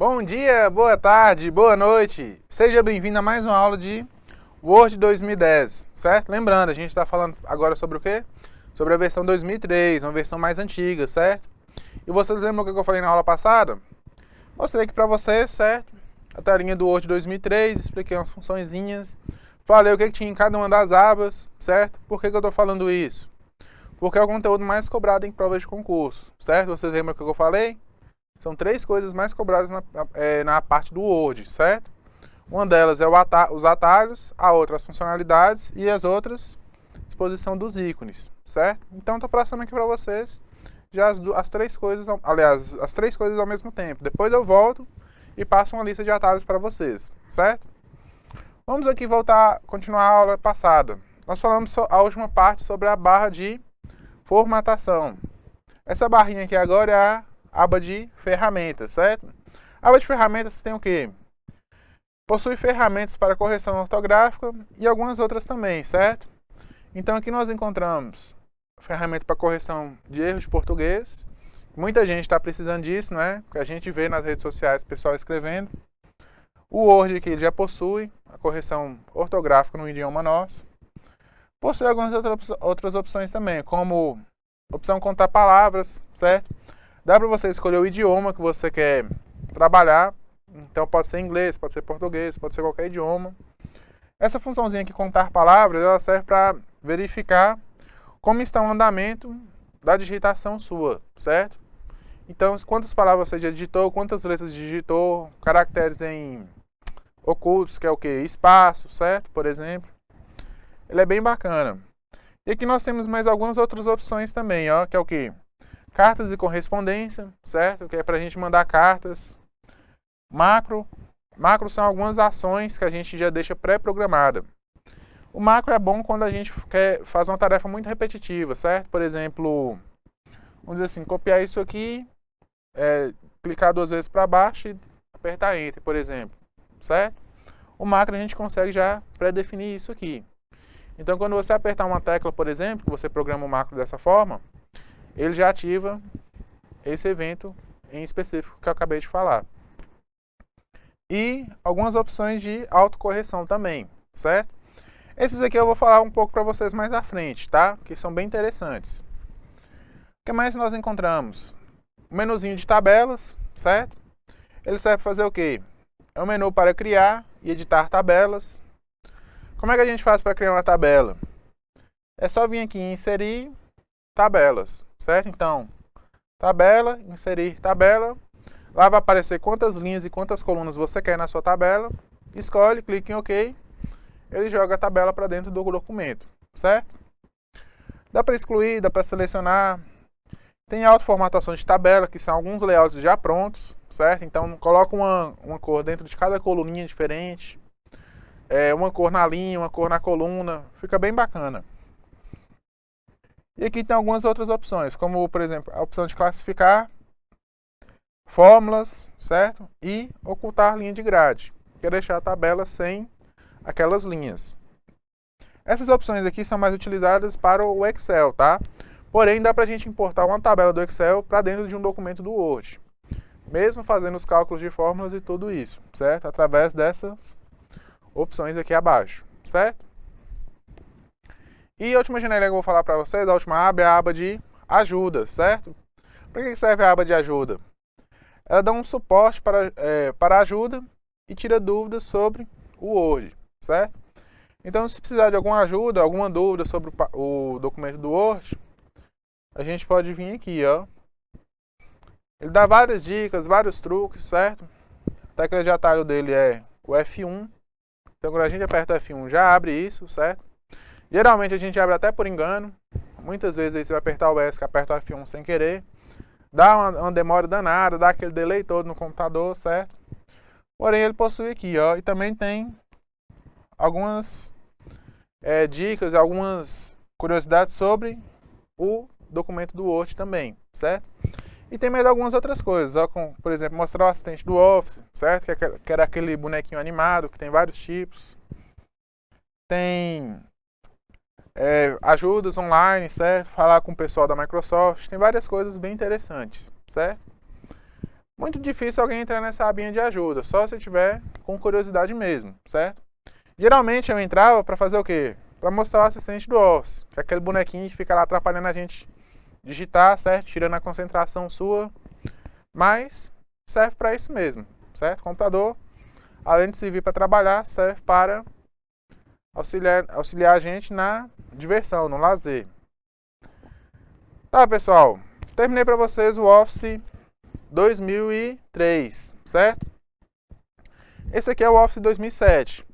Bom dia, boa tarde, boa noite. Seja bem-vindo a mais uma aula de Word 2010, certo? Lembrando, a gente está falando agora sobre o quê? Sobre a versão 2003, uma versão mais antiga, certo? E vocês lembram o que eu falei na aula passada? Mostrei aqui para vocês, certo? A telinha do Word 2003, expliquei umas funçõezinhas, falei o que tinha em cada uma das abas, certo? Por que eu estou falando isso? Porque é o conteúdo mais cobrado em provas de concurso, certo? Vocês lembram o que eu falei? São três coisas mais cobradas na parte do Word, certo? Uma delas é os atalhos, a outra as funcionalidades e as outras disposição dos ícones, certo? Então estou passando aqui para vocês já as três coisas, aliás, as três coisas ao mesmo tempo. Depois eu volto e passo uma lista de atalhos para vocês, certo? Vamos aqui voltar, continuar a aula passada. Nós falamos a última parte sobre a barra de formatação. Essa barrinha aqui agora é a aba de ferramentas, certo? A aba de ferramentas tem o quê? Possui ferramentas para correção ortográfica e algumas outras também, certo? Então aqui nós encontramos ferramenta para correção de erros de português. Muita gente está precisando disso, né? Porque a gente vê nas redes sociais o pessoal escrevendo. O Word aqui já possui a correção ortográfica no idioma nosso. Possui algumas outras opções também, como opção contar palavras, certo? Dá para você escolher o idioma que você quer trabalhar. Então pode ser inglês, pode ser português, pode ser qualquer idioma. Essa funçãozinha aqui, contar palavras, ela serve para verificar como está o andamento da digitação sua, certo? Então, quantas palavras você já digitou, quantas letras digitou, caracteres em ocultos, que é o que? Espaço, certo? Por exemplo. Ele é bem bacana. E aqui nós temos mais algumas outras opções também, ó, que é o que? Cartas e correspondência, certo? Que é para a gente mandar cartas. Macro são algumas ações que a gente já deixa pré-programada. O macro é bom quando a gente quer fazer uma tarefa muito repetitiva, certo? Por exemplo, vamos dizer assim, copiar isso aqui, clicar duas vezes para baixo e apertar Enter, por exemplo, certo? O macro a gente consegue já pré-definir isso aqui. Então, quando você apertar uma tecla, por exemplo, que você programa o macro dessa forma, ele já ativa esse evento em específico que eu acabei de falar. E algumas opções de autocorreção também, certo? Esses aqui eu vou falar um pouco para vocês mais à frente, tá? Que são bem interessantes. O que mais nós encontramos? O menuzinho de tabelas, certo? Ele serve para fazer o quê? É um menu para criar e editar tabelas. Como é que a gente faz para criar uma tabela? É só vir aqui em inserir tabelas, certo? Então, tabela, inserir tabela. Lá vai aparecer quantas linhas e quantas colunas você quer na sua tabela. Escolhe, clique em OK. Ele joga a tabela para dentro do documento, certo? Dá para excluir, dá para selecionar. Tem autoformatação de tabela, que são alguns layouts já prontos, certo? Então, coloca uma cor dentro de cada coluninha diferente. Uma cor na linha, uma cor na coluna. Fica bem bacana. E aqui tem algumas outras opções, como, por exemplo, a opção de classificar, fórmulas, certo? E ocultar linha de grade, que é deixar a tabela sem aquelas linhas. Essas opções aqui são mais utilizadas para o Excel, tá? Porém, dá para a gente importar uma tabela do Excel para dentro de um documento do Word. Mesmo fazendo os cálculos de fórmulas e tudo isso, certo? Através dessas opções aqui abaixo, certo? E a última janelinha que eu vou falar para vocês, a última aba é a aba de ajuda, certo? Para que serve a aba de ajuda? Ela dá um suporte para ajuda e tira dúvidas sobre o Word, certo? Então, se precisar de alguma ajuda, alguma dúvida sobre o documento do Word, a gente pode vir aqui, ó. Ele dá várias dicas, vários truques, certo? A tecla de atalho dele é o F1. Então, quando a gente aperta o F1, já abre isso, certo? Geralmente a gente abre até por engano. Muitas vezes aí você vai apertar o ESC, aperta o F1 sem querer. Dá uma demora danada, dá aquele delay todo no computador, certo? Porém, ele possui aqui, ó. E também tem algumas dicas, algumas curiosidades sobre o documento do Word também, certo? E tem mais algumas outras coisas, ó, como, por exemplo, mostrar o assistente do Office, certo? Que era aquele bonequinho animado, que tem vários tipos. Tem ajudas online, certo? Falar com o pessoal da Microsoft, tem várias coisas bem interessantes, certo? Muito difícil alguém entrar nessa abinha de ajuda, só se tiver com curiosidade mesmo, certo? Geralmente eu entrava para fazer o quê? Para mostrar o assistente do Office, que é aquele bonequinho que fica lá atrapalhando a gente digitar, certo? Tirando a concentração sua, mas serve para isso mesmo, certo? Computador, além de servir para trabalhar, serve para auxiliar a gente na diversão, no lazer. Tá, pessoal, terminei para vocês o Office 2003, certo? Esse aqui é o Office 2007.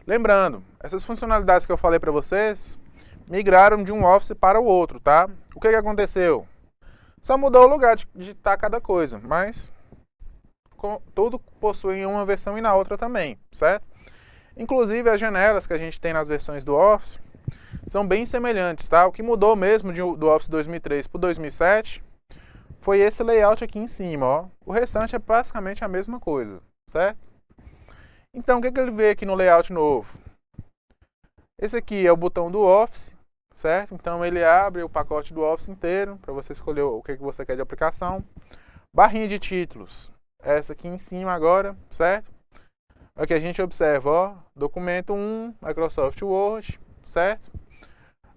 Lembrando, essas funcionalidades que eu falei para vocês migraram de um Office para o outro, tá? O que aconteceu? Só mudou o lugar de digitar cada coisa, mas tudo possui uma versão e na outra também, certo? Inclusive as janelas que a gente tem nas versões do Office são bem semelhantes, tá? O que mudou mesmo do Office 2003 para o 2007 foi esse layout aqui em cima, ó. O restante é basicamente a mesma coisa, certo? Então, o que ele vê aqui no layout novo? Esse aqui é o botão do Office, certo? Então, ele abre o pacote do Office inteiro, para você escolher o que você quer de aplicação. Barrinha de títulos, essa aqui em cima agora, certo? Aqui a gente observa, ó, documento 1, Microsoft Word, certo?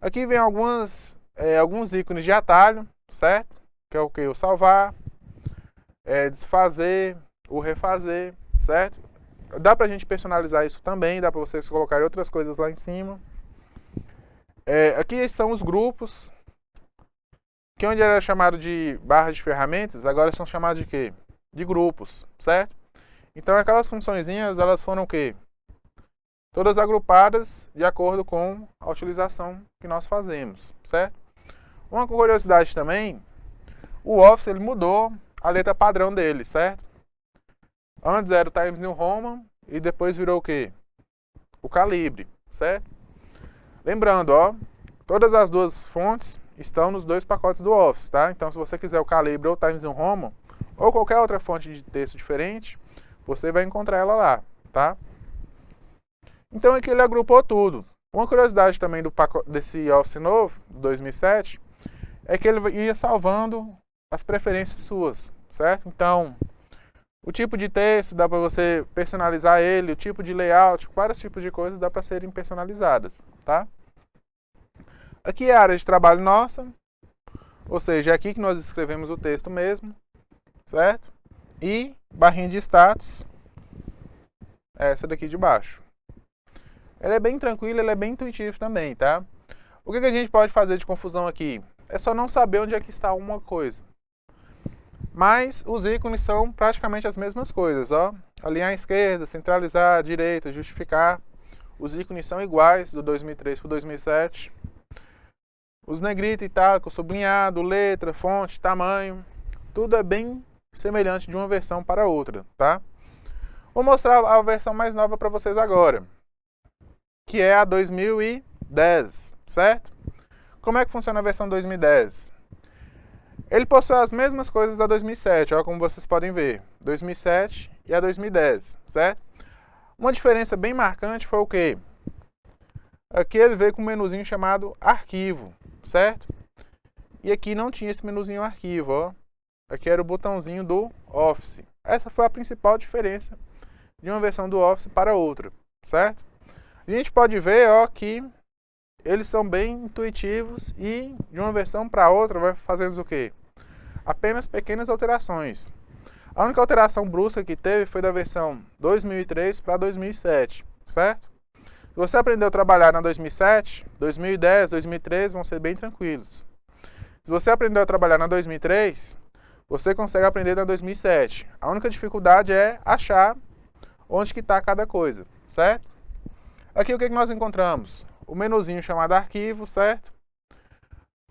Aqui vem alguns ícones de atalho, certo? Que é o que? O salvar, desfazer, o refazer, certo? Dá pra gente personalizar isso também, dá pra vocês colocarem outras coisas lá em cima. Aqui são os grupos, que onde era chamado de barras de ferramentas, agora são chamados de quê? De grupos, certo? Então aquelas funçõezinhas, elas foram o quê? Todas agrupadas de acordo com a utilização que nós fazemos, certo? Uma curiosidade também, o Office ele mudou a letra padrão dele, certo? Antes era o Times New Roman e depois virou o quê? O Calibre, certo? Lembrando, ó, todas as duas fontes estão nos dois pacotes do Office, tá? Então se você quiser o Calibre ou o Times New Roman ou qualquer outra fonte de texto diferente, você vai encontrar ela lá, tá? Então aqui ele agrupou tudo. Uma curiosidade também desse Office novo, 2007, é que ele ia salvando as preferências suas, certo? Então, o tipo de texto dá para você personalizar ele, o tipo de layout, vários tipos de coisas dá para serem personalizadas, tá? Aqui é a área de trabalho nossa, ou seja, é aqui que nós escrevemos o texto mesmo, certo? E barrinha de status, essa daqui de baixo. Ele é bem tranquilo, ele é bem intuitivo também, tá? O que a gente pode fazer de confusão aqui? É só não saber onde é que está uma coisa. Mas os ícones são praticamente as mesmas coisas, ó. Alinhar à esquerda, centralizar à direita, justificar. Os ícones são iguais do 2003 para o 2007. Os negrito, itálico, sublinhado, letra, fonte, tamanho, tudo é bem semelhante de uma versão para outra, tá? Vou mostrar a versão mais nova para vocês agora, que é a 2010, certo? Como é que funciona a versão 2010? Ele possui as mesmas coisas da 2007, ó, como vocês podem ver, 2007 e a 2010, certo? Uma diferença bem marcante foi o quê? Aqui ele veio com um menuzinho chamado arquivo, certo? E aqui não tinha esse menuzinho arquivo, ó. Aqui era o botãozinho do Office. Essa foi a principal diferença de uma versão do Office para outra, certo? A gente pode ver, ó, que eles são bem intuitivos e de uma versão para outra vai fazendo o quê? Apenas pequenas alterações. A única alteração brusca que teve foi da versão 2003 para 2007, certo? Se você aprendeu a trabalhar na 2007, 2010, 2013 vão ser bem tranquilos. Se você aprendeu a trabalhar na 2003, você consegue aprender na 2007. A única dificuldade é achar onde que está cada coisa, certo? Aqui o que nós encontramos? O menuzinho chamado arquivo, certo?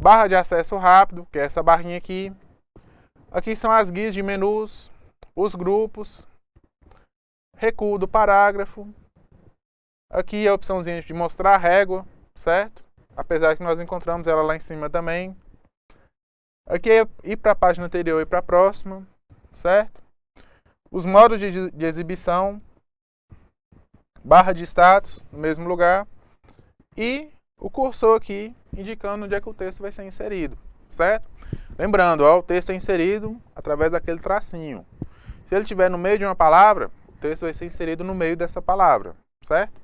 Barra de acesso rápido, que é essa barrinha aqui. Aqui são as guias de menus, os grupos, recuo do parágrafo. Aqui a opçãozinha de mostrar a régua, certo? Apesar que nós encontramos ela lá em cima também. Aqui é ir para a página anterior e para a próxima, certo? Os modos de exibição, barra de status no mesmo lugar e o cursor aqui indicando onde é que o texto vai ser inserido, certo? Lembrando, ó, o texto é inserido através daquele tracinho. Se ele estiver no meio de uma palavra, o texto vai ser inserido no meio dessa palavra, certo?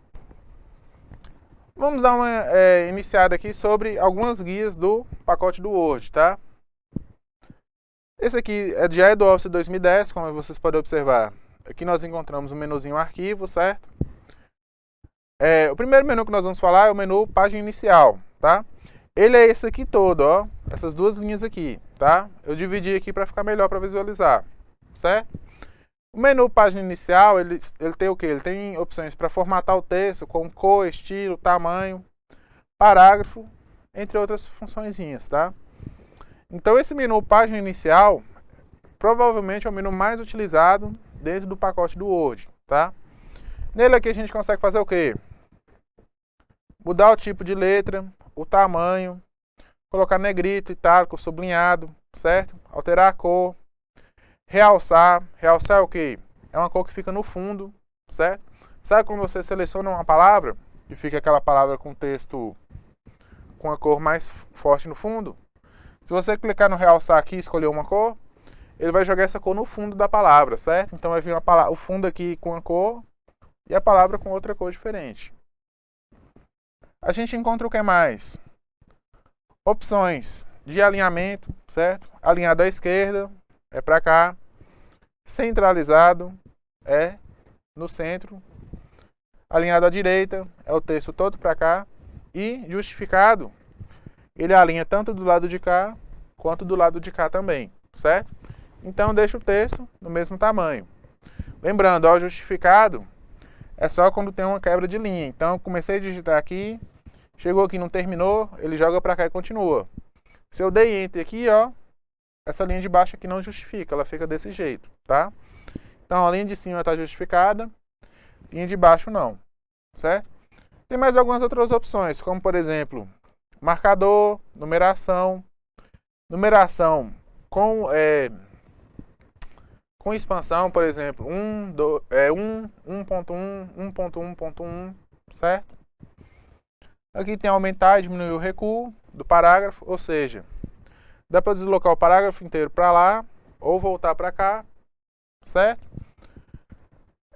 Vamos dar uma iniciada aqui sobre algumas guias do pacote do Word, tá? Esse aqui já é do Office 2010, como vocês podem observar. Aqui nós encontramos o menuzinho arquivo, certo? O primeiro menu que nós vamos falar é o menu página inicial, tá? Ele é esse aqui todo, ó. Essas duas linhas aqui, tá? Eu dividi aqui para ficar melhor para visualizar, certo? O menu página inicial, ele tem o quê? Ele tem opções para formatar o texto, com cor, estilo, tamanho, parágrafo, entre outras funçõezinhas, tá? Então esse menu página inicial, provavelmente é o menu mais utilizado dentro do pacote do Word, tá? Nele aqui a gente consegue fazer o quê? Mudar o tipo de letra, o tamanho, colocar negrito, itálico, sublinhado, certo? Alterar a cor, realçar. Realçar é o quê? É uma cor que fica no fundo, certo? Sabe quando você seleciona uma palavra e fica aquela palavra com texto com a cor mais forte no fundo? Se você clicar no realçar aqui e escolher uma cor, ele vai jogar essa cor no fundo da palavra, certo? Então vai vir o fundo aqui com a cor e a palavra com outra cor diferente. A gente encontra o que mais? Opções de alinhamento, certo? Alinhado à esquerda é para cá. Centralizado é no centro. Alinhado à direita é o texto todo para cá. E justificado, ele alinha tanto do lado de cá quanto do lado de cá também, certo? Então deixa o texto no mesmo tamanho. Lembrando, ó, justificado é só quando tem uma quebra de linha. Então eu comecei a digitar aqui, chegou aqui, não terminou, ele joga para cá e continua. Se eu dei Enter aqui, ó, essa linha de baixo aqui não justifica, ela fica desse jeito, tá? Então a linha de cima está justificada, linha de baixo não, certo? Tem mais algumas outras opções, como por exemplo, marcador, numeração. Numeração com expansão, por exemplo, 1.1, 1.1.1, certo? Aqui tem aumentar e diminuir o recuo do parágrafo, ou seja, dá para deslocar o parágrafo inteiro para lá ou voltar para cá, certo?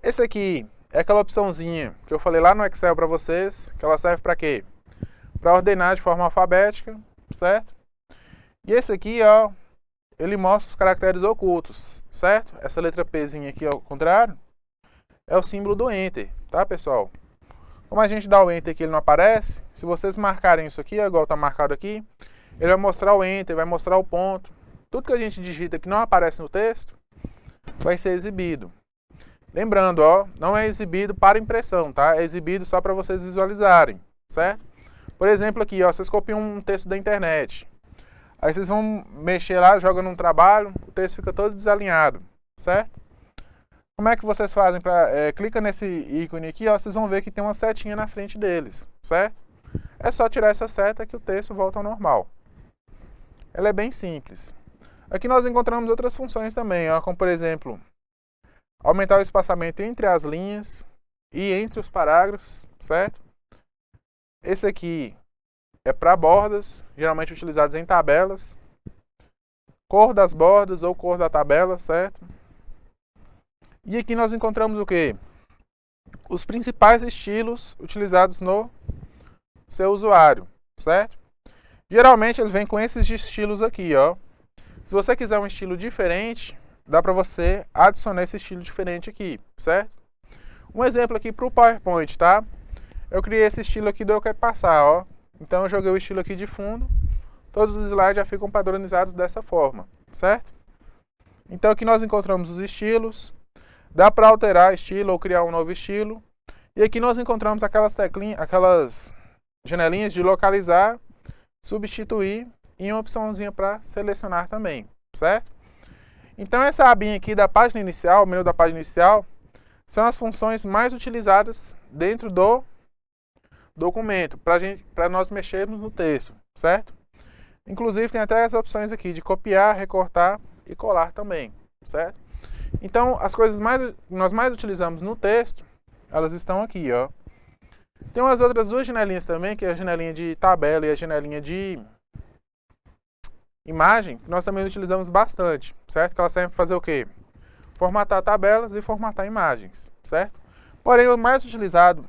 Esse aqui é aquela opçãozinha que eu falei lá no Excel para vocês, que ela serve para quê? Para ordenar de forma alfabética, certo? E esse aqui, ó, ele mostra os caracteres ocultos, certo? Essa letra Pzinha aqui ao contrário é o símbolo do Enter, tá, pessoal? Como a gente dá o Enter aqui, ele não aparece. Se vocês marcarem isso aqui, igual está marcado aqui, ele vai mostrar o Enter, vai mostrar o ponto. Tudo que a gente digita que não aparece no texto vai ser exibido. Lembrando, ó, não é exibido para impressão, tá? É exibido só para vocês visualizarem, certo? Por exemplo aqui, ó, vocês copiam um texto da internet. Aí vocês vão mexer lá, jogam num trabalho, o texto fica todo desalinhado, certo? Como é que vocês fazem para... clica nesse ícone aqui, ó, vocês vão ver que tem uma setinha na frente deles, certo? É só tirar essa seta que o texto volta ao normal. Ela é bem simples. Aqui nós encontramos outras funções também, ó, como por exemplo, aumentar o espaçamento entre as linhas e entre os parágrafos, certo? Esse aqui é para bordas, geralmente utilizados em tabelas. Cor das bordas ou cor da tabela, certo? E aqui nós encontramos o quê? Os principais estilos utilizados no seu usuário, certo? Geralmente ele vem com esses estilos aqui, ó. Se você quiser um estilo diferente, dá para você adicionar esse estilo diferente aqui, certo? Um exemplo aqui para o PowerPoint, tá? Eu criei esse estilo aqui do Eu Quero Passar, ó. Então eu joguei o estilo aqui de fundo, todos os slides já ficam padronizados dessa forma, certo? Então aqui nós encontramos os estilos, dá para alterar estilo ou criar um novo estilo. E aqui nós encontramos aquelas teclinhas, aquelas janelinhas de localizar, substituir e uma opçãozinha para selecionar também, certo? Então essa abinha aqui da página inicial, o menu da página inicial, são as funções mais utilizadas dentro do documento, para nós mexermos no texto, certo? Inclusive tem até as opções aqui de copiar, recortar e colar também, certo? Então as coisas que nós mais utilizamos no texto, elas estão aqui, ó. Tem umas outras duas janelinhas também, que é a janelinha de tabela e a janelinha de imagem, que nós também utilizamos bastante, certo? Que elas servem para fazer o quê? formatar tabelas e formatar imagens, certo? Porém, o mais utilizado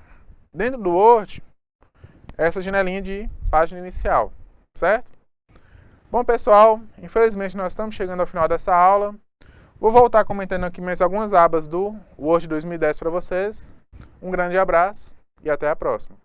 dentro do Word é essa janelinha de página inicial, certo? Bom, pessoal, infelizmente nós estamos chegando ao final dessa aula. Vou voltar comentando aqui mais algumas abas do Word 2010 para vocês. Um grande abraço e até a próxima.